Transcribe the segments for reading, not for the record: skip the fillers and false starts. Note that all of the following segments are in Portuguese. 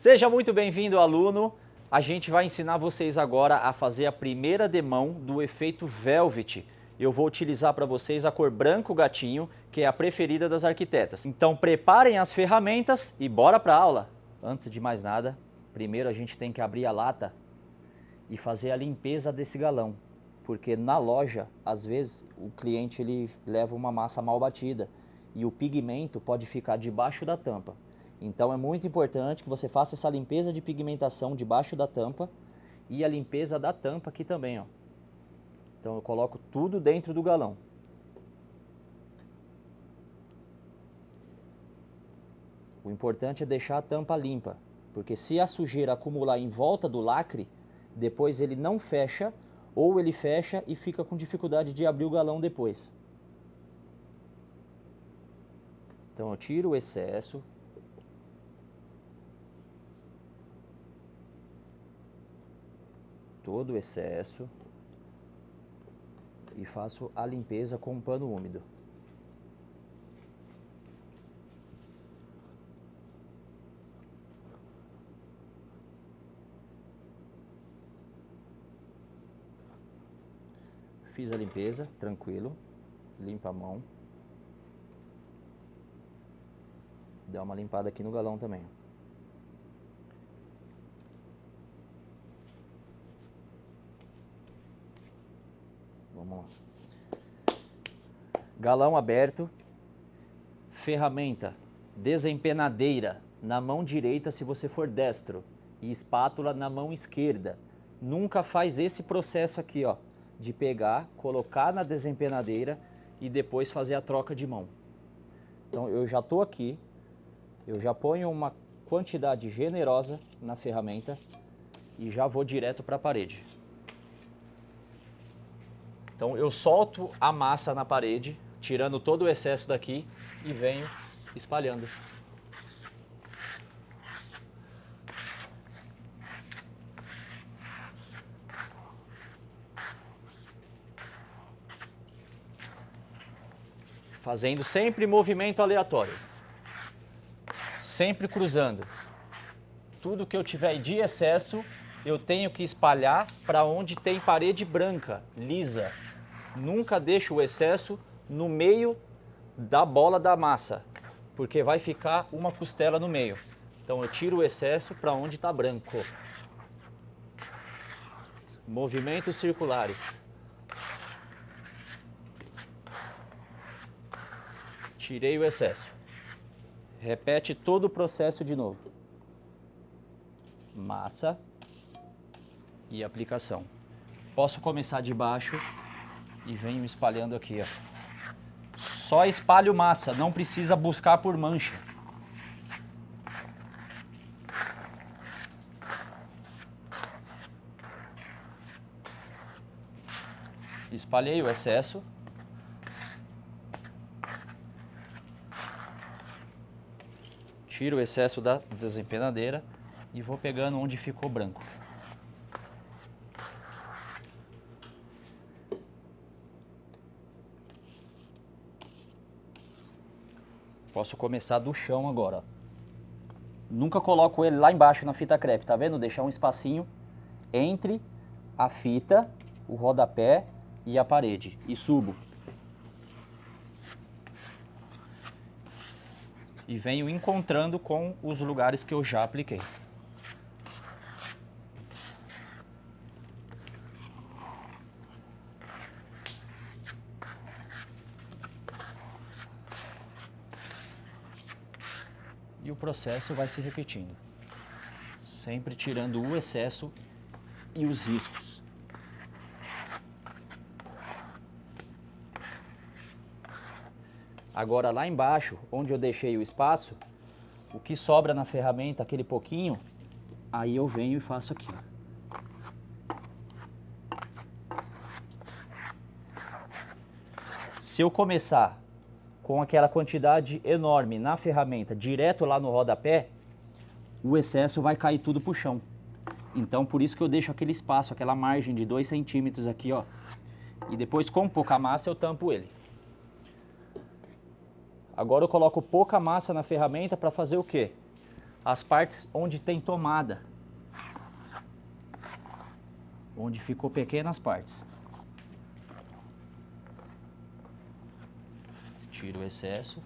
Seja muito bem-vindo, aluno. A gente vai ensinar vocês agora a fazer a primeira demão do efeito Velvet. Eu vou utilizar para vocês a cor branco gatinho, que é a preferida das arquitetas. Então preparem as ferramentas e bora para a aula. Antes de mais nada, primeiro a gente tem que abrir a lata e fazer a limpeza desse galão. Porque na loja, às vezes, o cliente ele leva uma massa mal batida e o pigmento pode ficar debaixo da tampa. Então é muito importante que você faça essa limpeza de pigmentação debaixo da tampa e a limpeza da tampa aqui também, ó. Então eu coloco tudo dentro do galão. O importante é deixar a tampa limpa, porque se a sujeira acumular em volta do lacre, depois ele não fecha, ou ele fecha e fica com dificuldade de abrir o galão depois. Então eu tiro o excesso. Todo o excesso. E faço a limpeza com um pano úmido. Fiz a limpeza, tranquilo, limpa a mão. Dá uma limpada aqui no galão também. Vamos lá. Galão aberto, ferramenta desempenadeira na mão direita se você for destro e espátula na mão esquerda. Nunca faz esse processo aqui, ó, de pegar, colocar na desempenadeira e depois fazer a troca de mão. Então eu já estou aqui, eu já ponho uma quantidade generosa na ferramenta e já vou direto para a parede. Então eu solto a massa na parede, tirando todo o excesso daqui e venho espalhando. Fazendo sempre movimento aleatório. Sempre cruzando. Tudo que eu tiver de excesso, eu tenho que espalhar para onde tem parede branca, lisa. Nunca deixo o excesso no meio da bola da massa, porque vai ficar uma costela no meio. Então eu tiro o excesso para onde está branco. Movimentos circulares. Tirei o excesso. Repete todo o processo de novo. Massa e aplicação. Posso começar de baixo e venho espalhando aqui, ó. Só espalho massa, não precisa buscar por mancha. Espalhei o excesso. Tiro o excesso da desempenadeira e vou pegando onde ficou branco. Posso começar do chão agora. Nunca coloco ele lá embaixo na fita crepe, tá vendo? Deixar um espacinho entre a fita, o rodapé e a parede. E subo. E venho encontrando com os lugares que eu já apliquei. E o processo vai se repetindo, sempre tirando o excesso e os riscos. Agora lá embaixo, onde eu deixei o espaço, o que sobra na ferramenta, aquele pouquinho, aí eu venho e faço aqui. Se eu começar com aquela quantidade enorme na ferramenta, direto lá no rodapé, o excesso vai cair tudo pro chão. Então, por isso que eu deixo aquele espaço, aquela margem de 2 centímetros aqui, ó. E depois, com pouca massa, eu tampo ele. Agora eu coloco pouca massa na ferramenta para fazer o quê? as partes onde tem tomada, onde ficou pequenas partes. Tiro o excesso.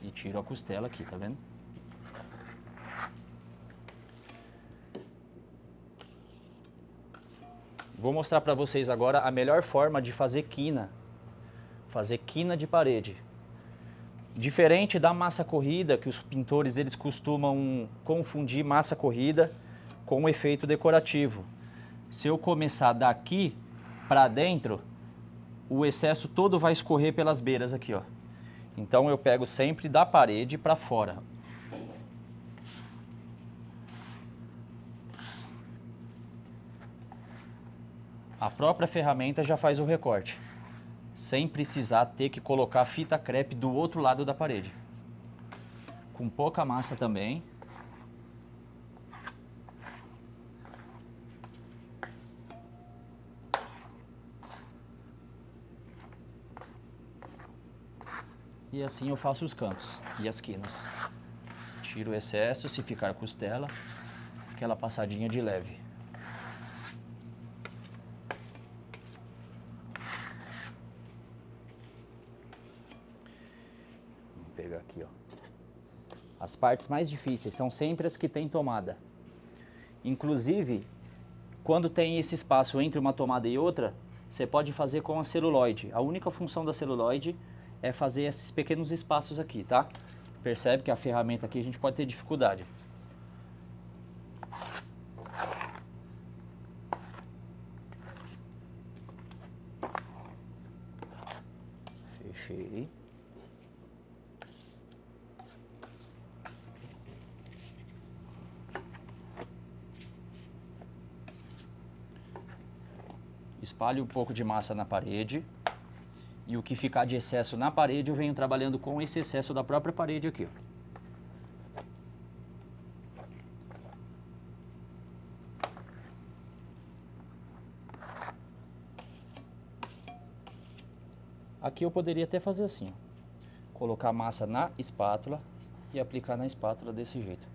E tiro a costela aqui, tá vendo? Vou mostrar para vocês agora a melhor forma de fazer quina. Fazer quina de parede. Diferente da massa corrida, que os pintores eles costumam confundir massa corrida com efeito decorativo. Se eu começar daqui para dentro, o excesso todo vai escorrer pelas beiras aqui, ó. Então eu pego sempre da parede para fora. A própria ferramenta já faz o recorte, sem precisar ter que colocar fita crepe do outro lado da parede. Com pouca massa também. E assim eu faço os cantos e as quinas. Tiro o excesso, se ficar costela, aquela passadinha de leve. Vou pegar aqui, ó. As partes mais difíceis são sempre as que tem tomada. Inclusive, quando tem esse espaço entre uma tomada e outra, você pode fazer com a celulóide. A única função da celulóide é fazer esses pequenos espaços aqui, tá? Percebe que a ferramenta aqui a gente pode ter dificuldade. Fechei. Espalho um pouco de massa na parede. E o que ficar de excesso na parede, eu venho trabalhando com esse excesso da própria parede aqui. Aqui eu poderia até fazer assim, ó. Colocar a massa na espátula e aplicar na espátula desse jeito.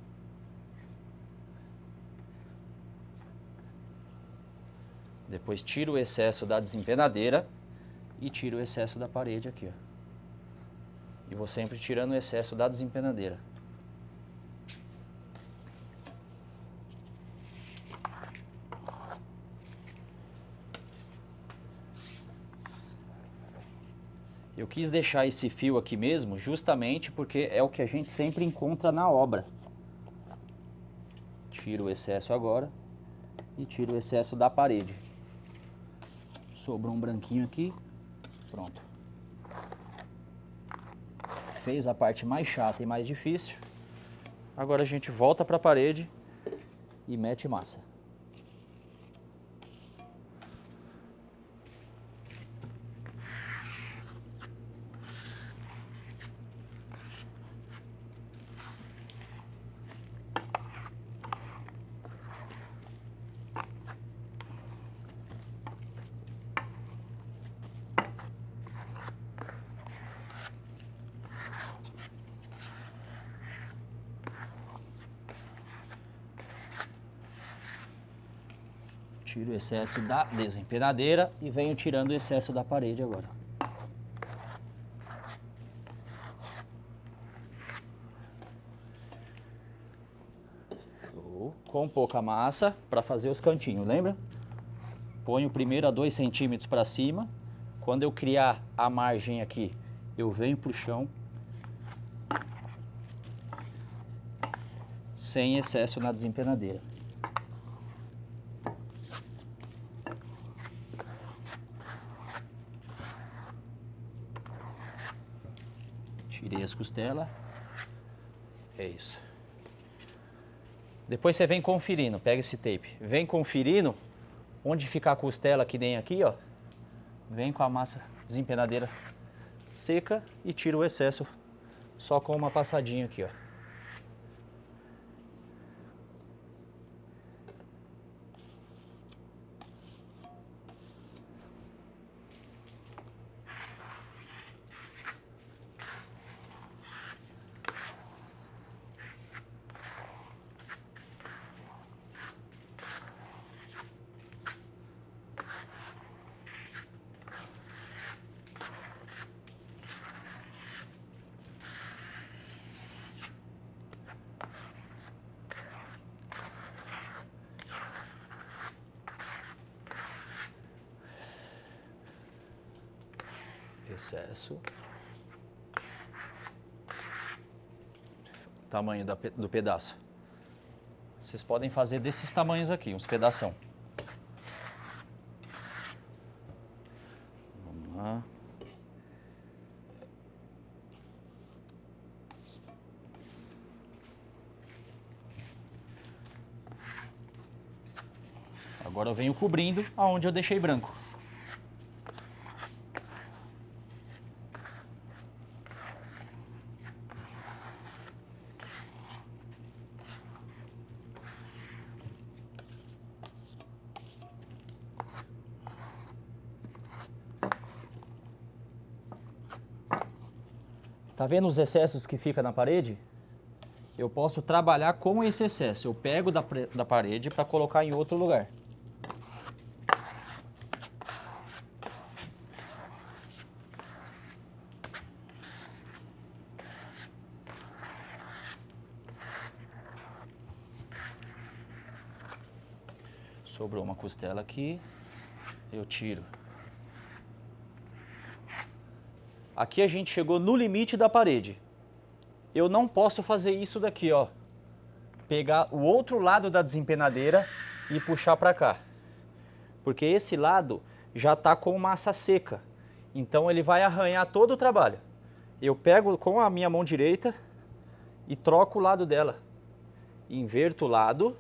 Depois tiro o excesso da desempenadeira e tiro o excesso da parede aqui, ó. E vou sempre tirando o excesso da desempenadeira. Eu quis deixar esse fio aqui mesmo, justamente porque é o que a gente sempre encontra na obra. Tiro o excesso agora e tiro o excesso da parede. Sobrou um branquinho aqui, pronto. Fez a parte mais chata e mais difícil. Agora a gente volta para a parede e mete massa. Tiro o excesso da desempenadeira e venho tirando o excesso da parede agora. Show. Com pouca massa para fazer os cantinhos, lembra? Ponho primeiro a 2 centímetros para cima. Quando eu criar a margem aqui, eu venho para o chão. Sem excesso na desempenadeira. Tirei as costelas. É isso. Depois você vem conferindo, pega esse tape. Vem conferindo onde ficar a costela que nem aqui, ó. Vem com a massa desempenadeira seca e tira o excesso só com uma passadinha aqui, ó. excesso. Tamanho do pedaço. Vocês podem fazer desses tamanhos aqui, uns pedação. Vamos lá. Agora eu venho cobrindo aonde eu deixei branco. Tá vendo os excessos que fica na parede? Eu posso trabalhar com esse excesso. Eu pego da parede para colocar em outro lugar. Sobrou uma costela aqui, eu tiro. Aqui a gente chegou no limite da parede. Eu não posso fazer isso daqui, ó. Pegar o outro lado da desempenadeira e puxar para cá. Porque esse lado já está com massa seca. Então ele vai arranhar todo o trabalho. Eu pego com a minha mão direita e troco o lado dela. Inverto o lado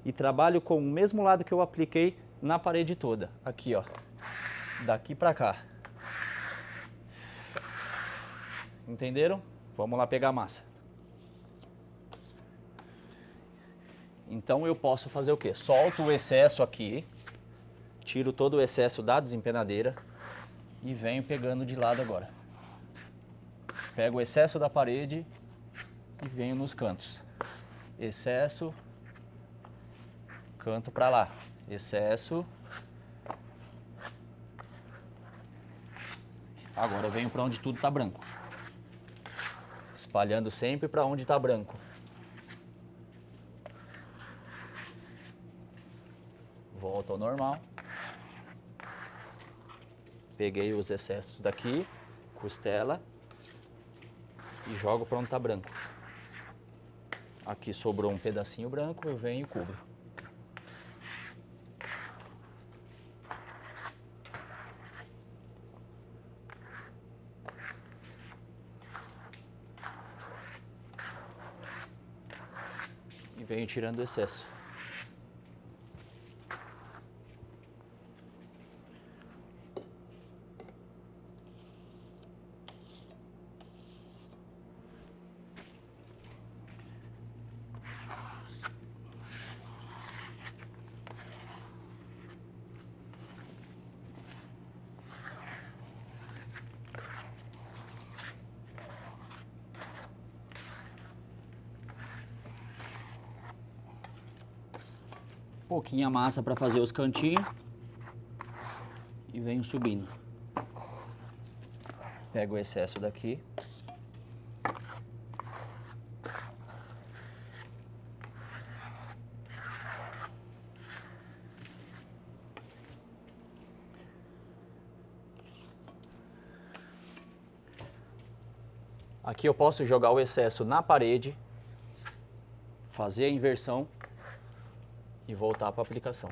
e trabalho com o mesmo lado que eu apliquei na parede toda. Aqui, ó. Daqui para cá. Entenderam? Vamos lá pegar a massa. Então eu posso fazer o quê? Solto o excesso aqui, tiro todo o excesso da desempenadeira e venho pegando de lado agora. Pego o excesso da parede e venho nos cantos. Excesso, canto para lá. Excesso. Agora eu venho para onde tudo está branco. Espalhando sempre para onde está branco. Volto ao normal. Peguei os excessos daqui, costela, e jogo para onde está branco. Aqui sobrou um pedacinho branco, eu venho e cubro. E venho tirando o excesso. Pouquinha massa para fazer os cantinhos e venho subindo. Pego o excesso daqui. Aqui eu posso jogar o excesso na parede, fazer a inversão e voltar para a aplicação.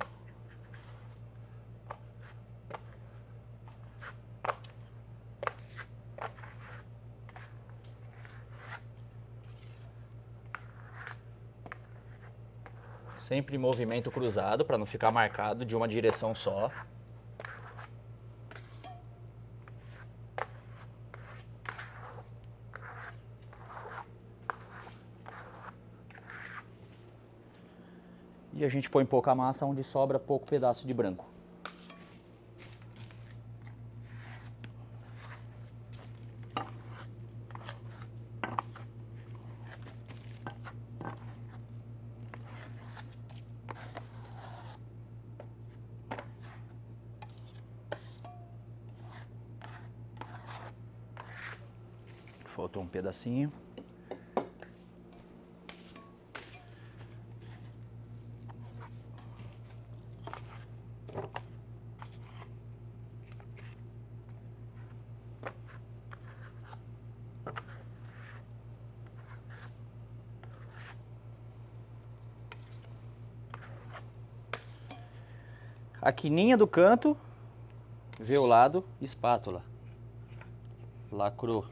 Sempre em movimento cruzado para não ficar marcado de uma direção só. E a gente põe pouca massa onde sobra pouco pedaço de branco. Faltou um pedacinho. a quininha do canto, vê o lado, espátula. Lacrou.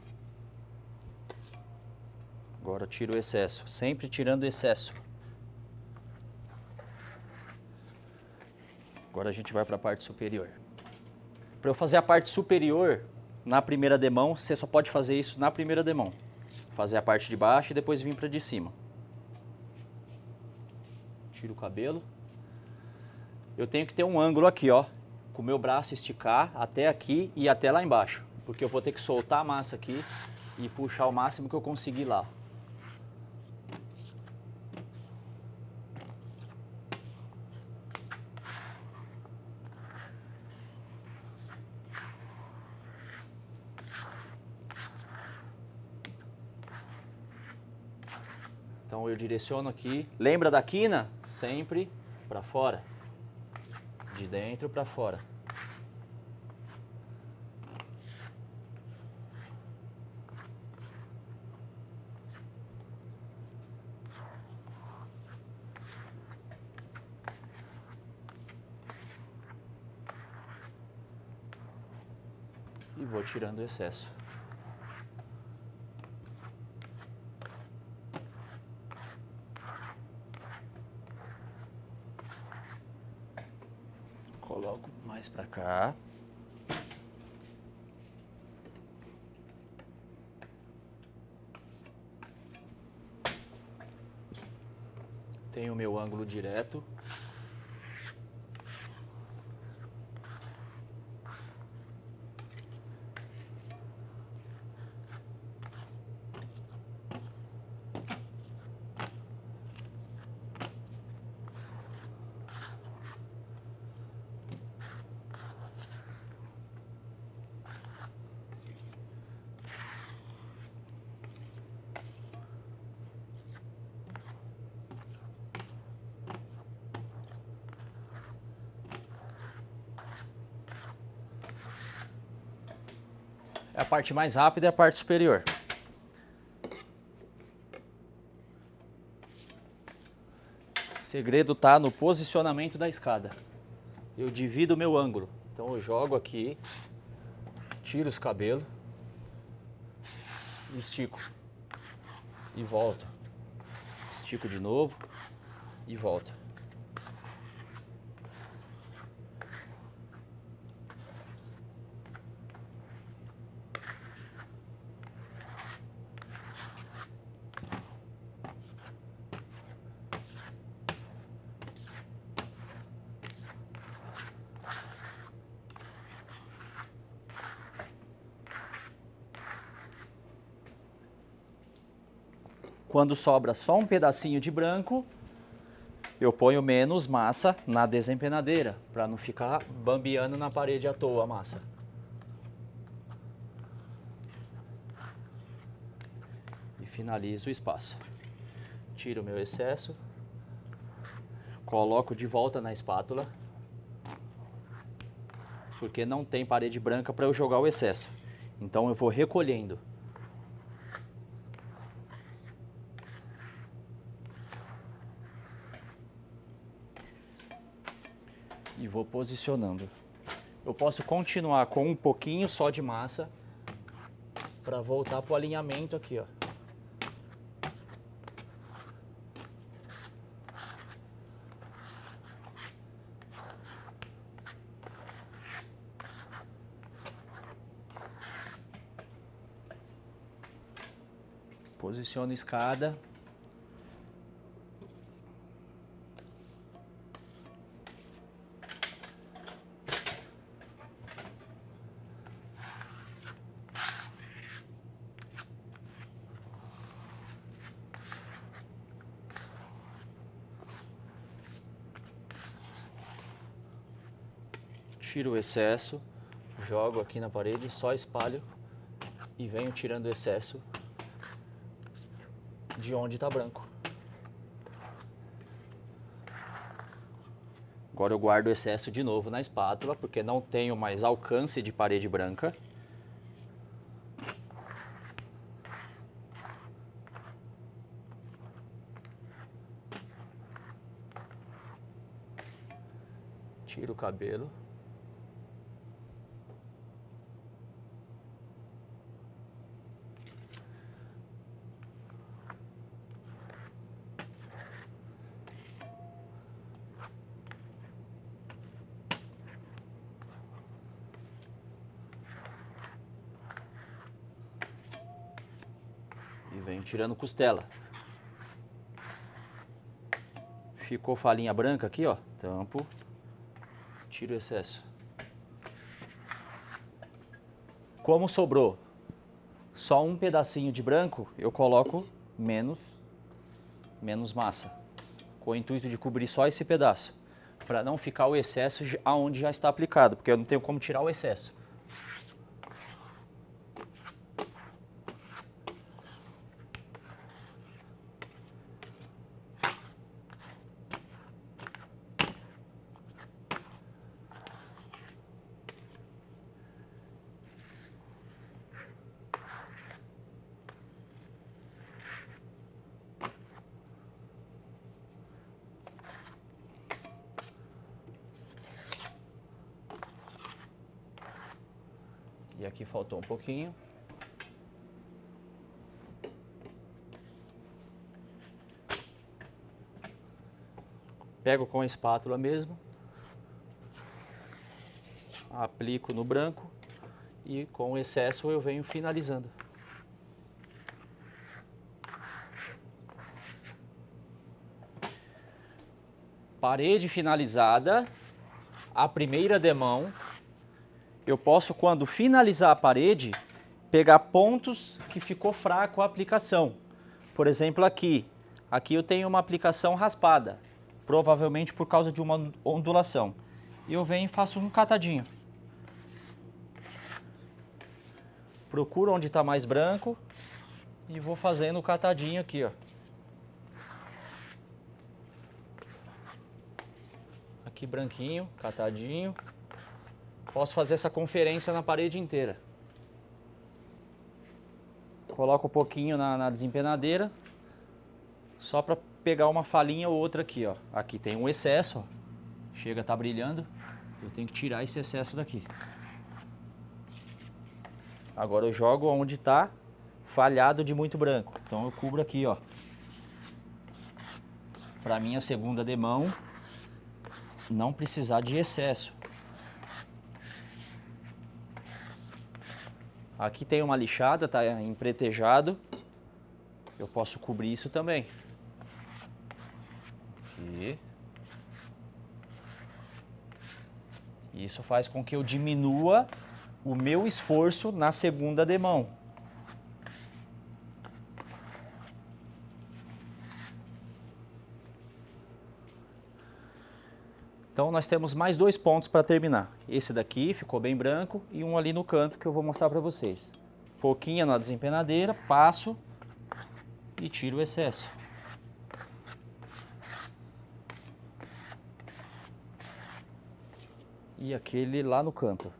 Agora tira o excesso, sempre tirando o excesso. Agora a gente vai para a parte superior. Para eu fazer a parte superior, na primeira demão, você só pode fazer isso na primeira demão. Fazer a parte de baixo e depois vir para de cima. Tiro o cabelo. Eu tenho que ter um ângulo aqui, ó, com o meu braço esticar até aqui e até lá embaixo, porque eu vou ter que soltar a massa aqui e puxar o máximo que eu conseguir lá. Então eu direciono aqui. Lembra da quina? Sempre para fora. De dentro para fora. E vou tirando o excesso. Coloco mais para cá. Tenho o meu ângulo direto. A parte mais rápida é a parte superior. O segredo está no posicionamento da escada. Eu divido o meu ângulo. Então eu jogo aqui, tiro os cabelos, estico e volto. Estico de novo e volto. Quando sobra só um pedacinho de branco, eu ponho menos massa na desempenadeira, para não ficar bambeando na parede à toa a massa. E finalizo o espaço. Tiro o meu excesso, coloco de volta na espátula, porque não tem parede branca para eu jogar o excesso. Então eu vou recolhendo. E vou posicionando. Eu posso continuar com um pouquinho só de massa para voltar para o alinhamento aqui, ó. Posiciono a escada. Tiro o excesso, jogo aqui na parede, só espalho e venho tirando o excesso de onde está branco. Agora eu guardo o excesso de novo na espátula, porque não tenho mais alcance de parede branca. Tira o cabelo. E venho tirando costela. Ficou falinha branca aqui, ó. Tampo. Tiro o excesso. Como sobrou só um pedacinho de branco, eu coloco menos massa. Com o intuito de cobrir só esse pedaço. Para não ficar o excesso aonde já está aplicado, porque eu não tenho como tirar o excesso. E aqui faltou um pouquinho. Pego com a espátula mesmo. Aplico no branco e com o excesso eu venho finalizando. Parede finalizada, a primeira demão. Eu posso, quando finalizar a parede, pegar pontos que ficou fraco a aplicação. Por exemplo, aqui eu tenho uma aplicação raspada, provavelmente por causa de uma ondulação. E eu venho e faço um catadinho. Procuro onde está mais branco e vou fazendo o catadinho aqui, ó. Aqui branquinho, catadinho. Posso fazer essa conferência na parede inteira. Coloco um pouquinho na desempenadeira, só para pegar uma falinha ou outra aqui, ó. Aqui tem um excesso, ó. Chega a estar brilhando, eu tenho que tirar esse excesso daqui. Agora eu jogo onde está falhado de muito branco. Então eu cubro aqui, ó. Para minha segunda demão não precisar de excesso. Aqui tem uma lixada, tá empretejado. Eu posso cobrir isso também. Aqui. Isso faz com que eu diminua o meu esforço na segunda demão. Então nós temos mais 2 pontos para terminar. Esse daqui ficou bem branco e um ali no canto que eu vou mostrar para vocês. Pouquinho na desempenadeira, passo e tiro o excesso. E aquele lá no canto.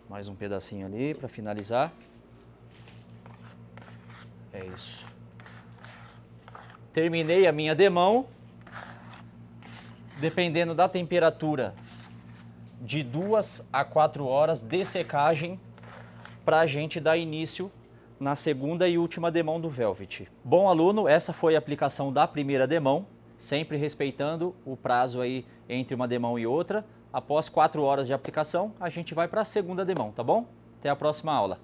Mais um pedacinho ali para finalizar. É isso. Terminei a minha demão. Dependendo da temperatura, de 2 a 4 horas de secagem para a gente dar início na segunda e última demão do Velvet. Bom aluno, essa foi a aplicação da primeira demão, sempre respeitando o prazo aí entre uma demão e outra. Após 4 horas de aplicação, a gente vai para a segunda demão, tá bom? Até a próxima aula.